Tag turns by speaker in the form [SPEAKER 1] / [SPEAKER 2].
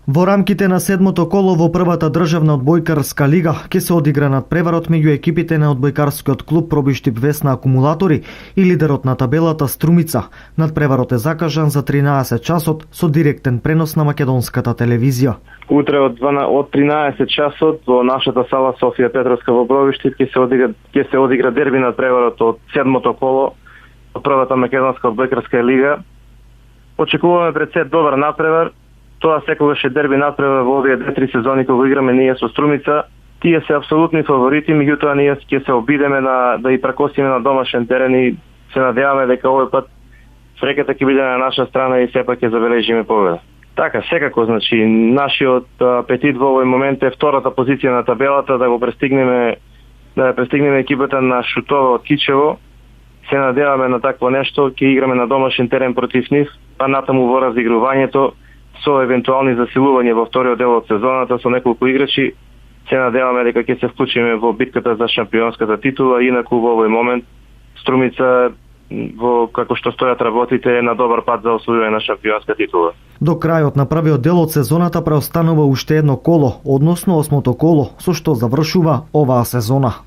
[SPEAKER 1] Во рамките на седмото коло во првата државна одбојкарска лига ќе се одигра надпреварот меѓу екипите на одбојкарскиот клуб Пробиштип Весна Акумулатори и лидерот на табелата Струмица. Надпреварот е закажан за 13 часот со директен пренос на македонската телевизија.
[SPEAKER 2] Утре од 13 часот во нашата сала Софија Петровска во Пробиштип ќе се одигра дерби надпреварот од седмото коло од првата македонска одбојкарска лига. Очекуваме пред се добар надпревар. Тоа секогаш е дерби надпревар во овие 2-3 сезони кога играме ние со Струмица. Тие се апсолутни фаворити, меѓутоа ние ќе се обидеме да и прекосиме на домашен терен и се надеваме дека овој пат среќата ќе биде на наша страна и сепак ќе забележиме победа. Така, секако, значи, нашиот апетит во овој момент е втората позиција на табелата, да ја престигнеме екипата на Шутова од Кичево. Се надеваме на такво нешто, ќе играме на домашен терен против нив, па натаму во разигрувањето со евентуални засилувања во вториот дел од сезоната со неколку играчи. Се надеваме дека ќе се вклучиме во битката за шампионската титула, инаку во овој момент Струмица во како што стојат работите на добар пат за освојување на шампионска титула.
[SPEAKER 1] До крајот на првиот дел од сезоната преостанува уште едно коло, односно 8-то коло, со што завршува оваа сезона.